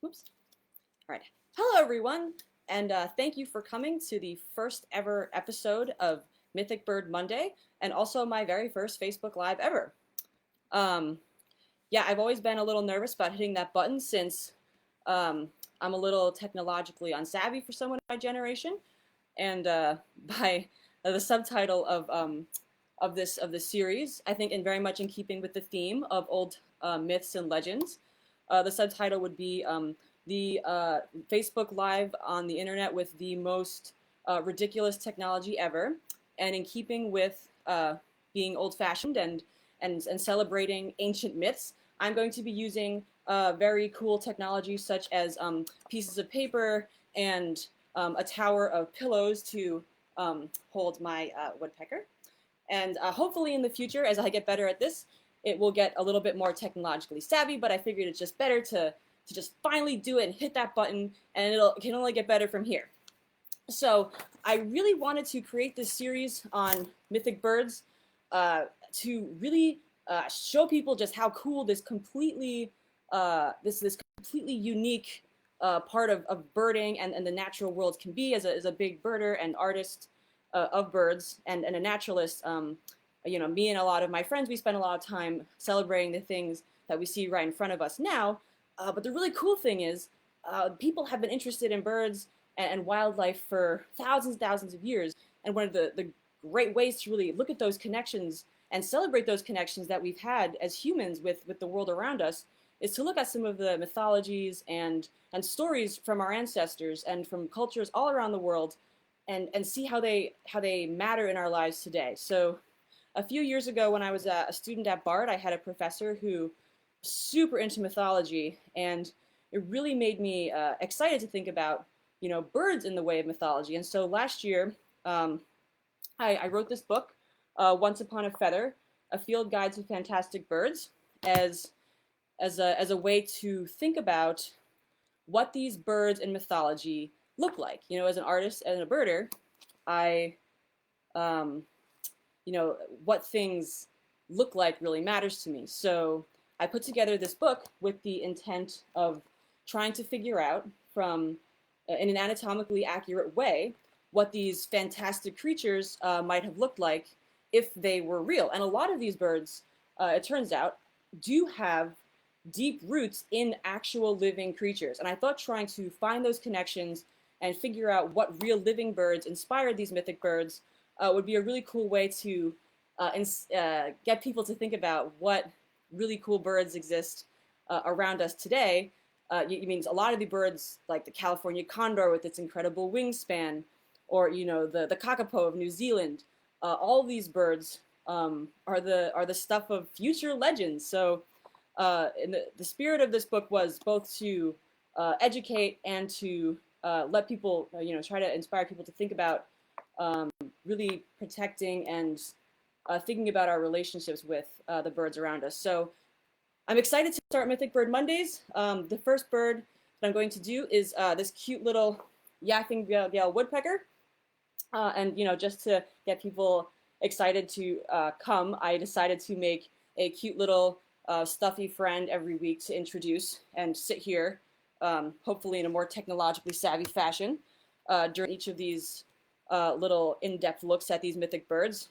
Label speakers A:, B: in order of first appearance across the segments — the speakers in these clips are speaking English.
A: Oops. All right. Hello, everyone, and thank you for coming to the first ever episode of Mythic Bird Monday, and also my very first Facebook Live ever. Um, yeah, I've always been a little nervous about hitting that button since um, I'm a little technologically unsavvy for someone of my generation, and by the subtitle of this series, I think, and very much in keeping with the theme of old myths and legends, the subtitle would be the Facebook Live on the internet with the most ridiculous technology ever, and in keeping with being old-fashioned and celebrating ancient myths, I'm going to be using very cool technology such as pieces of paper and a tower of pillows to hold my woodpecker. And hopefully in the future, as I get better at this, it will get a little bit more technologically savvy, but I figured it's just better to just finally do it and hit that button, and it can only get better from here. So I really wanted to create this series on mythic birds to really show people just how cool this this completely unique part of birding and the natural world can be as a big birder and artist of birds and a naturalist. Me and a lot of my friends, we spend a lot of time celebrating the things that we see right in front of us now. But the really cool thing is, people have been interested in birds and wildlife for thousands of years. And one of the great ways to really look at those connections and celebrate those connections that we've had as humans with the world around us is to look at some of the mythologies and stories from our ancestors and from cultures all around the world and see how they matter in our lives today. So a few years ago when I was a student at Bard, I had a professor who was super into mythology, and it really made me excited to think about birds in the way of mythology. And so last year, I wrote this book, Once Upon a Feather, a field guide to fantastic birds, as a way to think about what these birds in mythology look like. As an artist and a birder, I, um, what things look like really matters to me. So I put together this book with the intent of trying to figure out from, in an anatomically accurate way, what these fantastic creatures might have looked like if they were real. And a lot of these birds, it turns out, do have deep roots in actual living creatures. And I thought trying to find those connections and figure out what real living birds inspired these mythic birds would be a really cool way to get people to think about what really cool birds exist around us today. It means a lot of the birds, like the California condor with its incredible wingspan, or the kakapo of New Zealand. All these birds are the stuff of future legends. So and the spirit of this book was both to educate and to let people, try to inspire people to think about really protecting and thinking about our relationships with the birds around us. So I'm excited to start Mythic Bird Mondays. The first bird that I'm going to do is this cute little Yaffingale Woodpecker. And just to get people excited to come, I decided to make a cute little stuffy friend every week to introduce and sit here, hopefully in a more technologically savvy fashion, during each of these little in-depth looks at these mythic birds.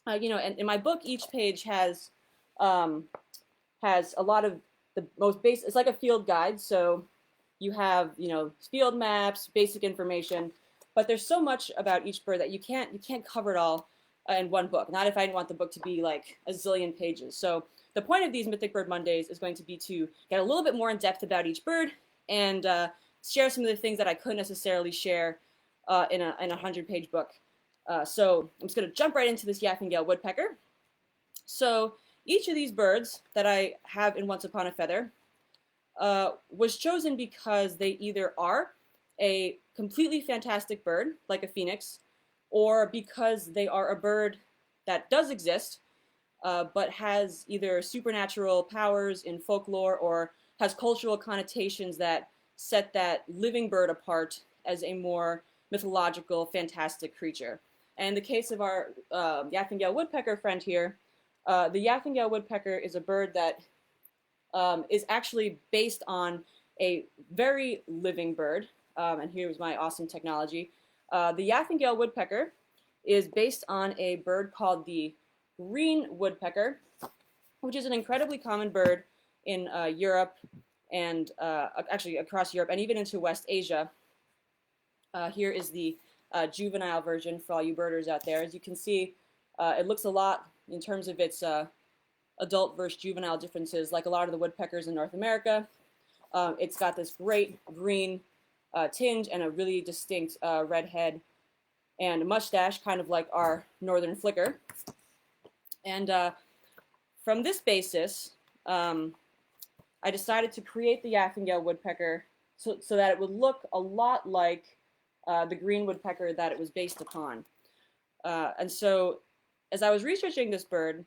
A: And in my book, each page has a lot of the most basic. It's like a field guide, so you have field maps, basic information, but there's so much about each bird that you can't cover it all in one book. Not if I want the book to be like a zillion pages. So the point of these Mythic Bird Mondays is going to be to get a little bit more in depth about each bird and share some of the things that I couldn't necessarily share in a 100-page book. So I'm just going to jump right into this Yaffingale Woodpecker. So each of these birds that I have in Once Upon a Feather was chosen because they either are a completely fantastic bird, like a phoenix, or because they are a bird that does exist, but has either supernatural powers in folklore or has cultural connotations that set that living bird apart as a more mythological, fantastic creature. And in the case of our Yaffingale Woodpecker friend here, the Yaffingale Woodpecker is a bird that is actually based on a very living bird. And here's my awesome technology. The Yaffingale woodpecker is based on a bird called the green woodpecker, which is an incredibly common bird in Europe and actually across Europe and even into West Asia. Here is the juvenile version for all you birders out there. As you can see, it looks a lot in terms of its adult versus juvenile differences like a lot of the woodpeckers in North America. It's got this great green tinge and a really distinct red head and a mustache, kind of like our northern flicker. And from this basis, I decided to create the Yaffingale woodpecker so that it would look a lot like the green woodpecker that it was based upon. And so as I was researching this bird,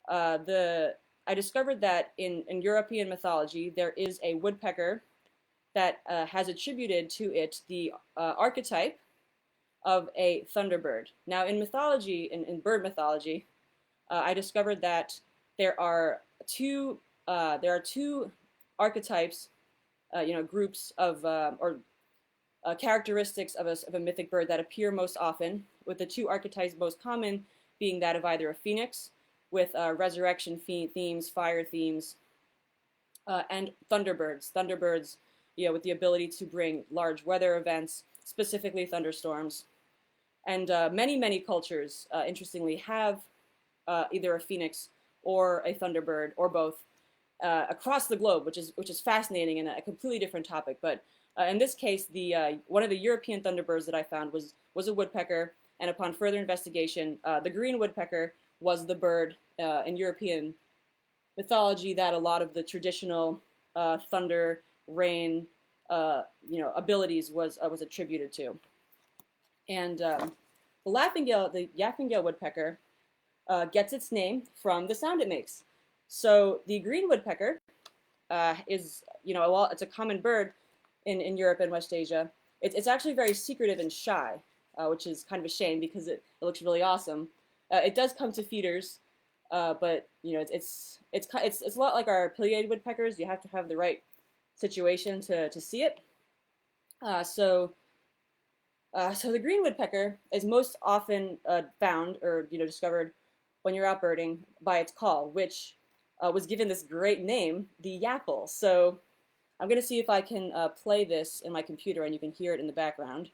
A: I discovered that in European mythology, there is a woodpecker that has attributed to it the archetype of a thunderbird. Now, in mythology, in bird mythology, I discovered that there are two archetypes, groups of or characteristics of a mythic bird that appear most often, with the two archetypes most common being that of either a phoenix with resurrection themes, fire themes, and thunderbirds. Thunderbirds, with the ability to bring large weather events, specifically thunderstorms. And many, many cultures, interestingly, have either a phoenix or a thunderbird or both across the globe, which is fascinating and a completely different topic. But in this case, the one of the European thunderbirds that I found was a woodpecker, and upon further investigation, the green woodpecker was the bird in European mythology that a lot of the traditional thunder, rain, abilities was attributed to. And the Yaffingale woodpecker gets its name from the sound it makes. So the green woodpecker is, it's a common bird in Europe and West Asia. It's actually very secretive and shy, which is kind of a shame because it looks really awesome. It does come to feeders, but it's a lot like our pileated woodpeckers. You have to have the right situation to see it. So the green woodpecker is most often found or discovered when you're out birding by its call, which was given this great name, the yaffle. So I'm going to see if I can play this in my computer and you can hear it in the background.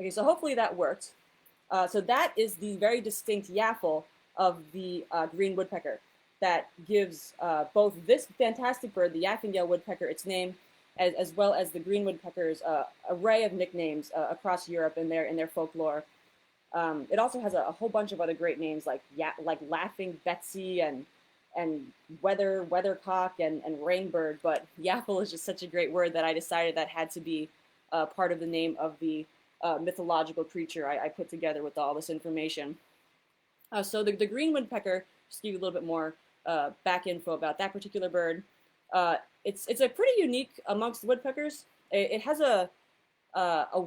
A: Okay, so hopefully that worked. So that is the very distinct yaffle of the green woodpecker that gives both this fantastic bird, the Yaffingale woodpecker, its name, as well as the green woodpecker's array of nicknames across Europe in their folklore. It also has a whole bunch of other great names like Laughing Betsy and Weathercock and Rainbird, but yaffle is just such a great word that I decided that had to be part of the name of the mythological creature I put together with all this information. So the green woodpecker, just to give you a little bit more back info about that particular bird. It's a pretty unique amongst the woodpeckers. It has a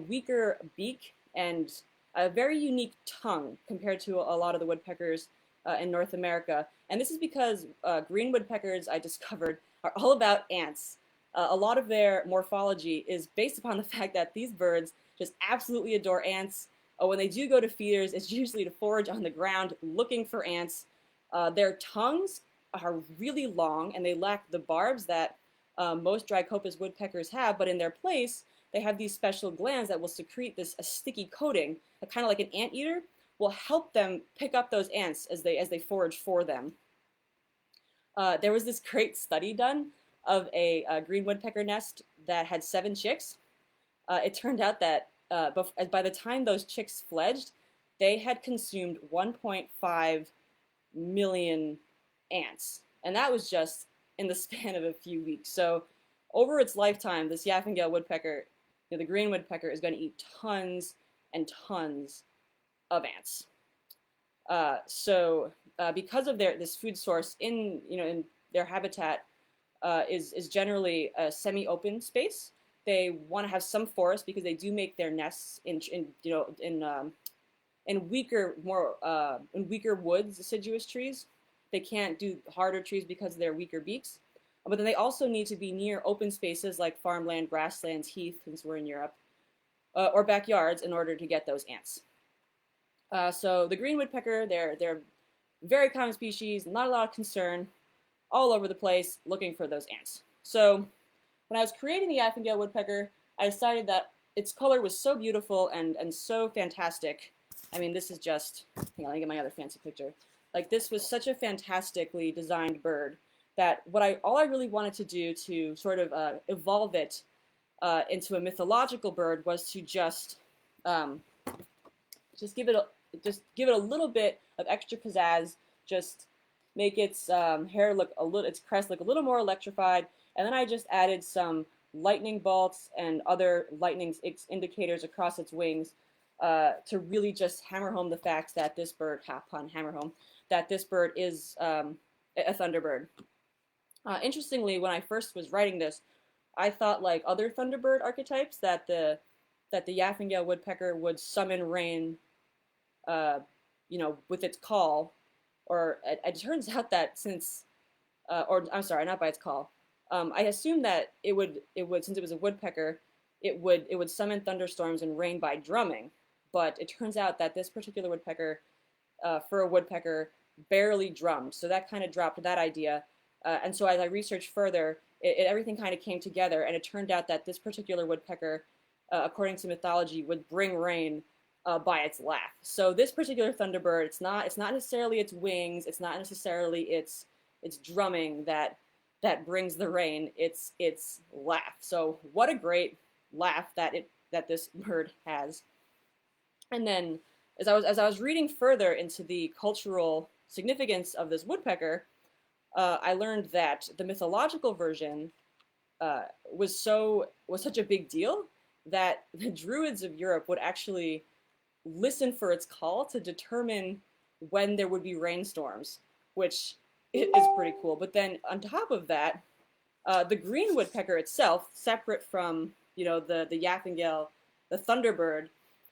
A: weaker beak and a very unique tongue compared to a lot of the woodpeckers in North America. And this is because green woodpeckers, I discovered, are all about ants. A lot of their morphology is based upon the fact that these birds just absolutely adore ants. When they do go to feeders, it's usually to forage on the ground looking for ants. Their tongues are really long and they lack the barbs that most Drycopus woodpeckers have, but in their place, they have these special glands that will secrete this a sticky coating, kind of like an anteater, will help them pick up those ants as they forage for them. There was this great study done of a green woodpecker nest that had 7 chicks. It turned out that by the time those chicks fledged, they had consumed 1.5 million ants. And that was just in the span of a few weeks. So over its lifetime, this Yaffingale woodpecker, the green woodpecker, is going to eat tons and tons of ants. So because of this food source in their habitat is generally a semi-open space. They want to have some forest because they do make their nests in weaker woods, deciduous trees. They can't do harder trees because of their weaker beaks. But then they also need to be near open spaces like farmland, grasslands, heath, since we're in Europe, or backyards in order to get those ants. So the green woodpecker, they're very common species, not a lot of concern, all over the place looking for those ants. So when I was creating the Yaffingale woodpecker, I decided that its color was so beautiful and so fantastic. I mean, this is just, hang on, let me get my other fancy picture. Like, this was such a fantastically designed bird that all I really wanted to do to sort of evolve it into a mythological bird was to um, just give it a little bit of extra pizzazz, just make its its crest look a little more electrified, and then I just added some lightning bolts and other lightning indicators across its wings to really just hammer home the fact that this bird, hammer home, that this bird is a thunderbird. Interestingly, when I first was writing this, I thought like other thunderbird archetypes that the Yaffingale woodpecker would summon rain, with its call, or it turns out that or I'm sorry, not by its call. I assumed that it would since it was a woodpecker, it would summon thunderstorms and rain by drumming, but it turns out that this particular woodpecker, for a woodpecker, barely drummed, so that kind of dropped that idea. And so as I researched further, everything kind of came together, and it turned out that this particular woodpecker, according to mythology, would bring rain by its laugh. So this particular thunderbird, it's not necessarily its wings, it's not necessarily its drumming that brings the rain. It's laugh. So what a great laugh that this bird has. And then as I was reading further into the cultural significance of this woodpecker, I learned that the mythological version was such a big deal that the Druids of Europe would actually listen for its call to determine when there would be rainstorms, which is pretty cool. But then on top of that, the green woodpecker itself, separate from the Yaffingale, the thunderbird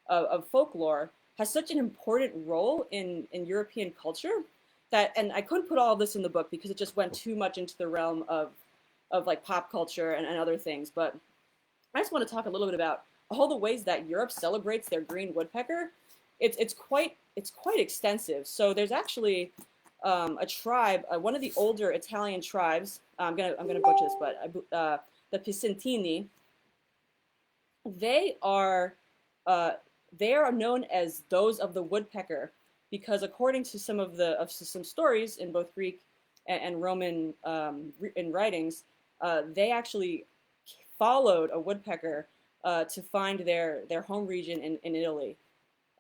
A: of folklore, has such an important role in European culture that, and I couldn't put all of this in the book because it just went too much into the realm of like pop culture and other things. But I just want to talk a little bit about all the ways that Europe celebrates their green woodpecker. It's quite extensive. So there's actually a tribe, one of the older Italian tribes. I'm gonna butcher this, but the Picentini. They are known as those of the woodpecker because, according to some stories in both Greek and Roman in writings, they actually followed a woodpecker to find their home region in Italy.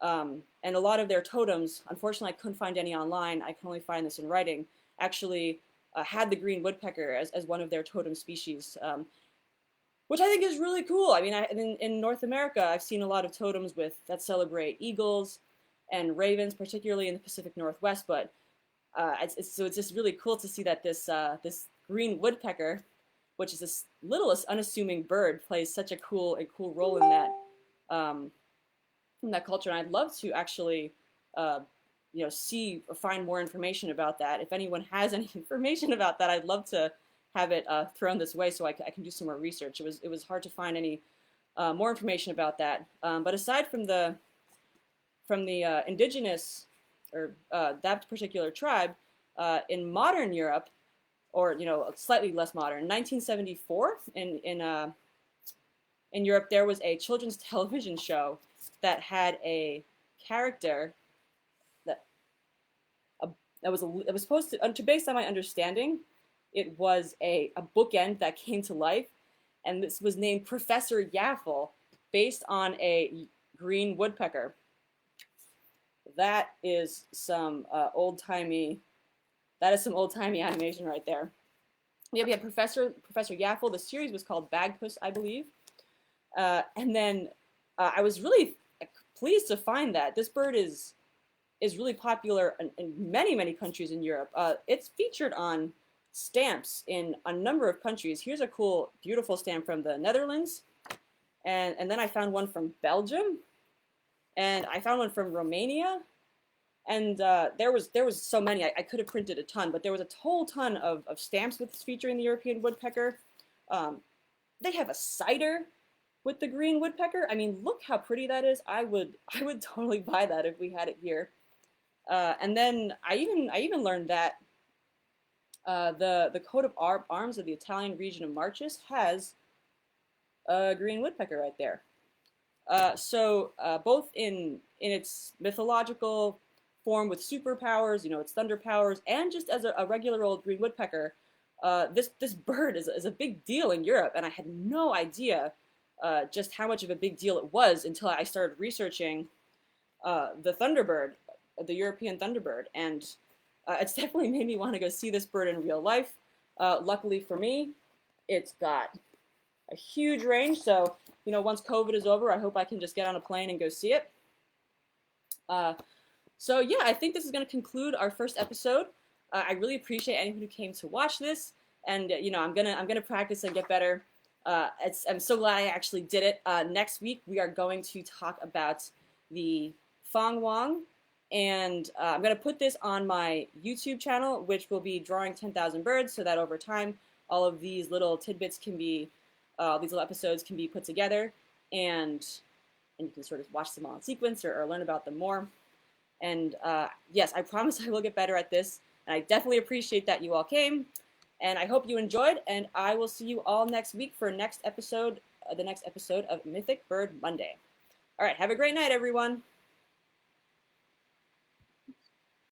A: And a lot of their totems, unfortunately I couldn't find any online, I can only find this in writing, actually had the green woodpecker as one of their totem species, which I think is really cool. I mean, in North America, I've seen a lot of totems that celebrate eagles and ravens, particularly in the Pacific Northwest, but it's just really cool to see that this green woodpecker, which is this little unassuming bird, plays such a cool role in that culture. And I'd love to actually find more information about that. If anyone has any information about that, I'd love to have it thrown this way so I can do some more research. It was hard to find any more information about that. But aside from the indigenous or that particular tribe, in modern Europe, or slightly less modern, 1974 in Europe, there was a children's television show that had a character that was supposed to, based on my understanding, it was a bookend that came to life, and this was named Professor Yaffle, based on a green woodpecker. That is some old-timey animation right there. Yeah, we had Professor Yaffle. The series was called Bagpuss, I believe. And then I was really pleased to find that this bird is is really popular in many, many countries in Europe. It's featured on stamps in a number of countries. Here's a cool, beautiful stamp from the Netherlands. And then I found one from Belgium. And I found one from Romania. And there was so many. I could have printed a ton, but there was a whole ton of stamps with featuring the European woodpecker. Um, they have a cider with the green woodpecker. I mean, look how pretty that is. I would totally buy that if we had it here. And then I even learned that the coat of arms of the Italian region of Marches has a green woodpecker right there. So both in its mythological form with superpowers, its thunder powers, and just as a regular old green woodpecker, this bird is a big deal in Europe, and I had no idea just how much of a big deal it was until I started researching the thunderbird, the European thunderbird, and it's definitely made me want to go see this bird in real life. Luckily for me, it's got a huge range, so once COVID is over, I hope I can just get on a plane and go see it. So yeah, I think this is going to conclude our first episode. I really appreciate anyone who came to watch this, and I'm gonna practice and get better. I'm so glad I actually did it. Next week we are going to talk about the Fong Wong, and I'm gonna put this on my YouTube channel, which will be drawing 10,000 birds, so that over time all of these little tidbits can be, these little episodes can be put together, and you can sort of watch them all in sequence or learn about them more. And yes, I promise I will get better at this. And I definitely appreciate that you all came. And I hope you enjoyed. And I will see you all next week for the next episode of Mythic Bird Monday. All right, have a great night, everyone.